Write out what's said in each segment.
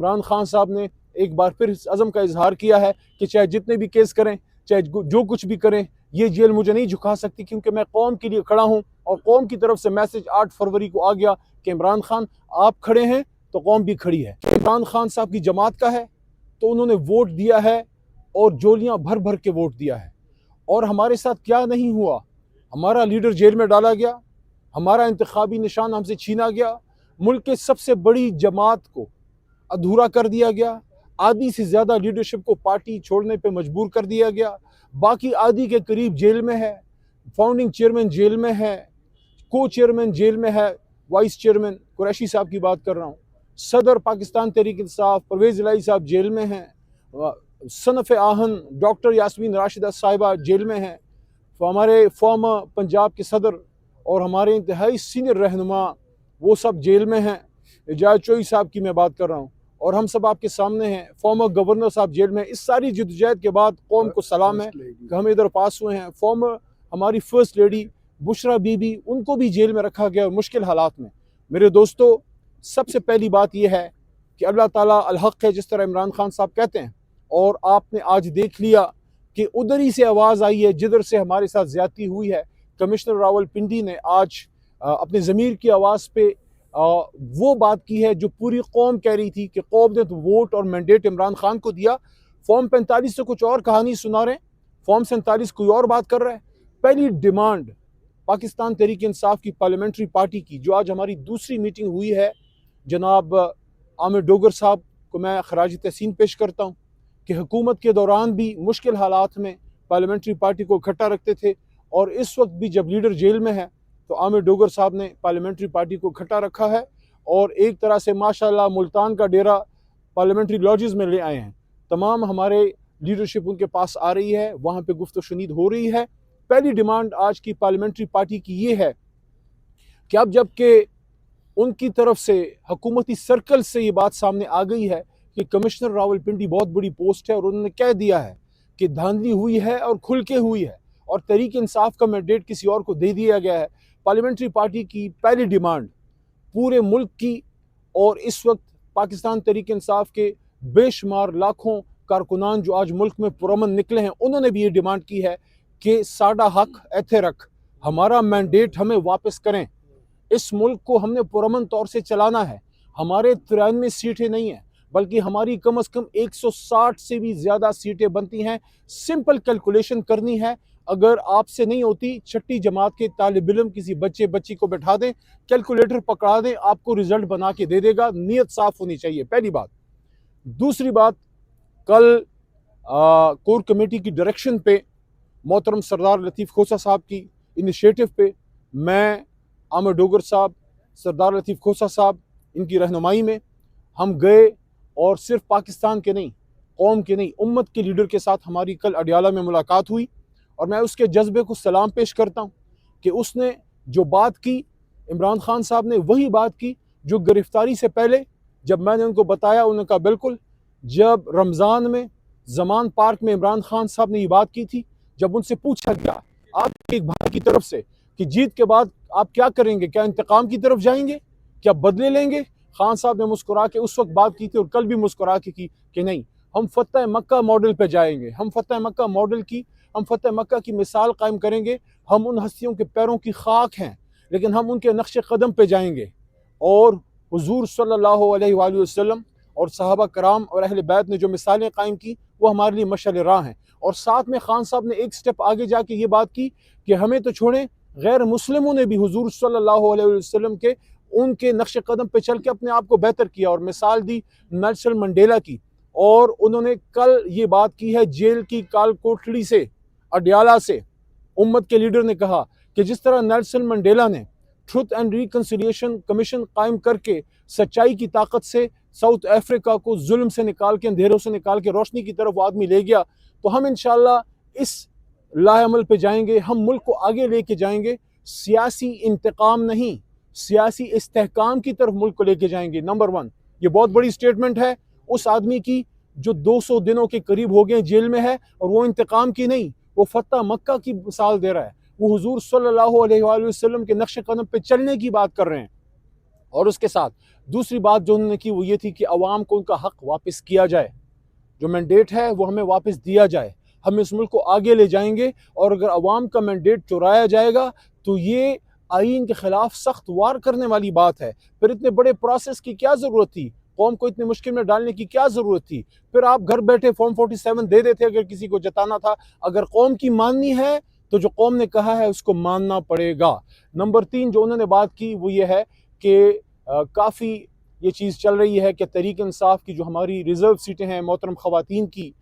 इमरान खान साहब ने एक बार फिर इस अज़म का इजहार किया है कि चाहे जितने भी केस करें, चाहे जो कुछ भी करें, ये जेल मुझे नहीं झुका सकती, क्योंकि मैं कौम के लिए खड़ा हूँ। और कौम की तरफ से मैसेज 8 फरवरी को आ गया कि इमरान खान आप खड़े हैं तो कौम भी खड़ी है। इमरान खान साहब की जमात का है तो उन्होंने वोट दिया है और जोलियां भर भर के वोट दिया है। और हमारे साथ क्या नहीं हुआ, हमारा लीडर जेल में डाला गया, हमारा इंतखाबी निशान हमसे छीना गया, मुल्क के सबसे बड़ी जमात को अधूरा कर दिया गया, आधी से ज़्यादा लीडरशिप को पार्टी छोड़ने पे मजबूर कर दिया गया, बाकी आधी के करीब जेल में है, फाउंडिंग चेयरमैन जेल में है, को चेयरमैन जेल में है, वाइस चेयरमैन कुरैशी साहब की बात कर रहा हूँ, सदर पाकिस्तान तहरीक इंसाफ परवेज़ इलाही साहब जेल में हैं, सनफ़ आहन डॉक्टर यास्मीन राशिदा साहिबा जेल में हैं, हमारे फॉर्मर पंजाब के सदर और हमारे इंतहाई सीनियर रहनुमा वो सब जेल में हैं। एजाज चोई साहब की मैं बात कर रहा हूँ और हम सब आपके सामने हैं। फॉर्मर गवर्नर साहब जेल में। इस सारी जद्दोजहद के बाद कौम को सलाम है कि हम इधर पास हुए हैं। फॉर्मर हमारी फर्स्ट लेडी बुशरा बीबी, उनको भी जेल में रखा गया मुश्किल हालात में। मेरे दोस्तों, सबसे पहली बात यह है कि अल्लाह ताला अल हक है, जिस तरह इमरान खान साहब कहते हैं, और आपने आज देख लिया कि उधर ही से आवाज़ आई है जिधर से हमारे साथ ज्यादती हुई है। कमिश्नर रावलपिंडी ने आज अपने ज़मीर की आवाज़ पे वो बात की है जो पूरी कौम कह रही थी कि कौम ने तो वोट और मैंडेट इमरान खान को दिया। फॉर्म 45 से कुछ और कहानी सुना रहे हैं, फॉर्म 47 कोई और बात कर रहा है। पहली डिमांड पाकिस्तान तहरीक इंसाफ की पार्लियामेंट्री पार्टी की, जो आज हमारी दूसरी मीटिंग हुई है, जनाब आमिर डोगर साहब को मैं खराज तहसीन पेश करता हूँ कि हुकूमत के दौरान भी मुश्किल हालात में पार्लियामेंट्री पार्टी को इकट्ठा रखते थे, और इस वक्त भी जब लीडर जेल में है तो आमिर डोगर साहब ने पार्लियामेंट्री पार्टी को इकट्ठा रखा है और एक तरह से माशाल्लाह मुल्तान का डेरा पार्लियामेंट्री लॉजेस में ले आए हैं। तमाम हमारे लीडरशिप उनके पास आ रही है, वहाँ पे गुफ्तगू शुनीद हो रही है। पहली डिमांड आज की पार्लियामेंट्री पार्टी की ये है कि अब जबकि उनकी तरफ से हुकूमती सर्कल से ये बात सामने आ गई है कि कमिश्नर रावलपिंडी बहुत बड़ी पोस्ट है और उन्होंने कह दिया है कि धांधली हुई है और खुल के हुई है और तहरीक इंसाफ का मैंडेट किसी और को दे दिया गया है। पार्लियामेंट्री पार्टी की पहली डिमांड पूरे मुल्क की और इस वक्त पाकिस्तान तहरीक इंसाफ के बेशुमार लाखों कारकुनान जो आज मुल्क में पुरअमन निकले हैं, उन्होंने भी ये डिमांड की है कि साडा हक एथे रख, हमारा मैंडेट हमें वापस करें। इस मुल्क को हमने पुरअमन तौर से चलाना है। हमारे 93 सीटें नहीं हैं, बल्कि हमारी कम अज़ कम 160 से भी ज़्यादा सीटें बनती हैं। सिंपल कैलकुलेशन करनी है, अगर आपसे नहीं होती, छठी जमात के तालिब इल्म किसी बच्चे बच्ची को बैठा दें, कैलकुलेटर पकड़ा दें, आपको रिजल्ट बना के दे देगा। नीयत साफ होनी चाहिए, पहली बात। दूसरी बात, कल कोर कमेटी की डायरेक्शन पे मोहतरम सरदार लतीफ़ खोसा साहब की इनिशिएटिव पे मैं, आमिर डोगर साहब, सरदार लतीफ़ खोसा साहब, इनकी रहनुमाई में हम गए और सिर्फ पाकिस्तान के नहीं, कौम के नहीं, उम्मत के लीडर के साथ हमारी कल अडियाला में मुलाकात हुई और मैं उसके जज्बे को सलाम पेश करता हूँ कि उसने जो बात की, इमरान खान साहब ने वही बात की जो गिरफ्तारी से पहले जब मैंने उनको बताया, उन्होंने कहा बिल्कुल। जब रमज़ान में जमान पार्क में इमरान खान साहब ने ये बात की थी, जब उनसे पूछा गया आपके एक भाई की तरफ से कि जीत के बाद आप क्या करेंगे, क्या इंतकाम की तरफ जाएंगे, क्या बदले लेंगे, खान साहब ने मुस्कुरा के उस वक्त बात की थी और कल भी मुस्कुरा के की कि नहीं, हम फतेह मक्का मॉडल पे जाएंगे, हम फतेह मक्का मॉडल की, हम फतेह मक्का की मिसाल कायम करेंगे। हम उन हस्तियों के पैरों की खाक हैं, लेकिन हम उनके नक्श कदम पे जाएंगे और हुजूर सल्लल्लाहु अलैहि वसल्लम और सहाबा कराम और अहले बैत ने जो मिसालें कायम की वो हमारे लिए मशाल राह हैं। और साथ में खान साहब ने एक स्टेप आगे जाके ये बात की कि हमें तो छोड़ें, गैर मुस्लिमों ने भी हुजूर सल्लल्लाहु अलैहि वसल्लम के उनके नक्श कदम पे चल के अपने आप को बेहतर किया और मिसाल दी नेल्सन मंडेला की। और उन्होंने कल ये बात की है जेल की काल कोठड़ी से, अडियाला से। उम्मत के लीडर ने कहा कि जिस तरह नेल्सन मंडेला ने ट्रुथ एंड रिकंसिलिएशन कमीशन कायम करके सच्चाई की ताकत से साउथ अफ्रीका को जुल्म से निकाल के, अंधेरों से निकाल के रोशनी की तरफ वो आदमी ले गया, तो हम इंशाल्लाह इस लाएअमल पे जाएंगे, हम मुल्क को आगे लेके जाएंगे। सियासी इंतकाम नहीं, सियासी इस्तेहकाम की तरफ मुल्क को लेके जाएंगे। नंबर 1, ये बहुत बड़ी स्टेटमेंट है उस आदमी की जो 200 दिनों के करीब हो गए जेल में है, और वो इंतकाम की नहीं, वो फतह मक्का की मिसाल दे रहा है। वो हुजूर सल्लल्लाहु अलैहि वसल्लम के नक्श कदम पे चलने की बात कर रहे हैं। और उसके साथ दूसरी बात जो उन्होंने की वो ये थी कि अवाम को उनका हक वापस किया जाए, जो मैंडेट है वो हमें वापस दिया जाए, हम इस मुल्क को आगे ले जाएंगे। और अगर अवाम का मैंडेट चुराया जाएगा तो ये आइन के खिलाफ सख्त वार करने वाली बात है। फिर इतने बड़े प्रोसेस की क्या ज़रूरत थी, कौम को इतनी मुश्किल में डालने की क्या ज़रूरत थी। फिर आप घर बैठे फॉर्म 47 दे देते अगर किसी को जताना था। अगर कौम की माननी है तो जो कौम ने कहा है उसको मानना पड़ेगा। नंबर 3 जो उन्होंने बात की वो ये है कि काफ़ी ये चीज़ चल रही है कि तहरीक इंसाफ की जो हमारी रिज़र्व सीटें हैं मोहतरम ख़वातीन की,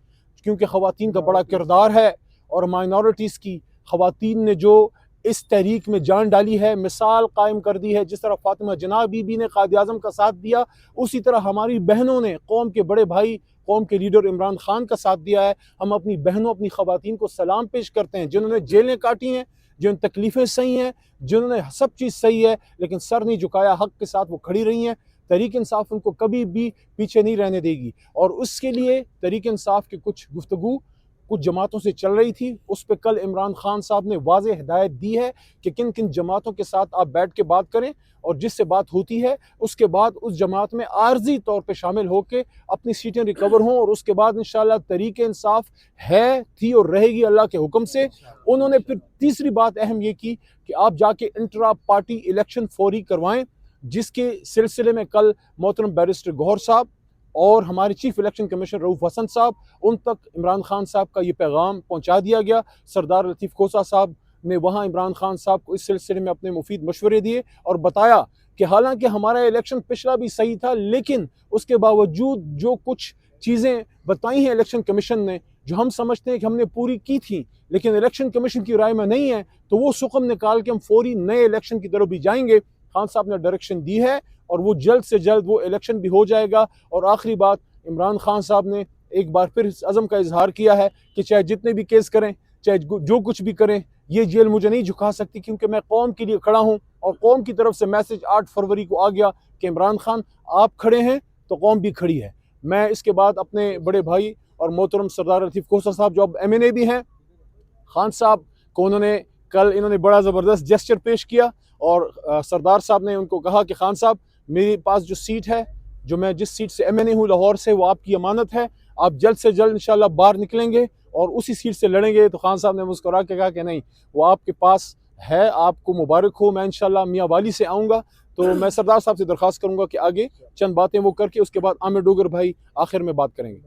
क्योंकि ख़वातीन का बड़ा किरदार है और माइनॉरिटीज़ की ख़वातीन ने जो इस तहरीक में जान डाली है, मिसाल कायम कर दी है। जिस तरह फ़ातिमा जना बीबी ने कायद आज़म का साथ दिया, उसी तरह हमारी बहनों ने कौम के बड़े भाई कौम के लीडर इमरान खान का साथ दिया है। हम अपनी बहनों अपनी ख़वातीन को सलाम पेश करते हैं जिन्होंने जेलें काटी हैं, जिन तकलीफ़ें सही हैं, जिन्होंने सब चीज़ सही है लेकिन सर नहीं झुकाया, हक़ के साथ वो खड़ी रही हैं। तहरीक इंसाफ उनको कभी भी पीछे नहीं रहने देगी और उसके लिए तहरीक इंसाफ की कुछ गुफ्तगू कुछ जमातों से चल रही थी, उस पर कल इमरान खान साहब ने वाज़ेह हिदायत दी है कि किन किन जमातों के साथ आप बैठ के बात करें और जिससे बात होती है उसके बाद उस जमात में आर्जी तौर पे शामिल होकर अपनी सीटें रिकवर हों और उसके बाद इंशाअल्लाह तहरीक इंसाफ है, थी और रहेगी अल्लाह के हुक्म से। उन्होंने फिर तीसरी बात अहम ये की कि आप जाके इंट्रा पार्टी इलेक्शन फौरी करवाएं, जिसके सिलसिले में कल मोहतरम बैरिस्टर गौहर साहब और हमारे chief election commissioner Rauf Hasan साहब उन तक इमरान खान साहब का ये पैगाम पहुंचा दिया गया। सरदार लतीफ़ खोसा साहब ने वहाँ इमरान खान साहब को इस सिलसिले में अपने मुफीद मशवरे दिए और बताया कि हालांकि हमारा इलेक्शन पिछला भी सही था लेकिन उसके बावजूद जो कुछ चीज़ें बताई हैं इलेक्शन कमीशन ने जो हम समझते हैं कि हमने पूरी की थी लेकिन इलेक्शन कमीशन की राय में नहीं है, तो वो सुकम निकाल के हम फौरी नए इलेक्शन की तरफ भी जाएंगे। खान साहब ने डायरेक्शन दी है और वो जल्द से जल्द वो इलेक्शन भी हो जाएगा। और आखिरी बात, इमरान खान साहब ने एक बार फिर इस अज़म का इजहार किया है कि चाहे जितने भी केस करें, चाहे जो कुछ भी करें, ये जेल मुझे नहीं झुका सकती क्योंकि मैं कौम के लिए खड़ा हूँ। और कौम की तरफ से मैसेज 8 फरवरी को आ गया कि इमरान खान आप खड़े हैं तो कौम भी खड़ी है। मैं इसके बाद अपने बड़े भाई और मोहतरम सरदार लतीफ़ खोसा साहब जो अब MNA भी हैं, खान साहब को इन्होंने बड़ा ज़बरदस्त जेस्चर पेश किया और सरदार साहब ने उनको कहा कि खान साहब मेरे पास जो सीट है, जो मैं जिस सीट से MNA हूँ लाहौर से, वो आपकी अमानत है, आप जल्द से जल्द इंशाल्लाह बाहर निकलेंगे और उसी सीट से लड़ेंगे। तो खान साहब ने मुस्कुरा के कहा कि नहीं, वो आपके पास है, आपको मुबारक हो, मैं इंशाल्लाह मियाँ वाली से आऊँगा। तो मैं सरदार साहब से दरख्वास्त करूँगा कि आगे चंद बातें वो करके उसके बाद आमिर डोगर भाई आखिर में बात करेंगे।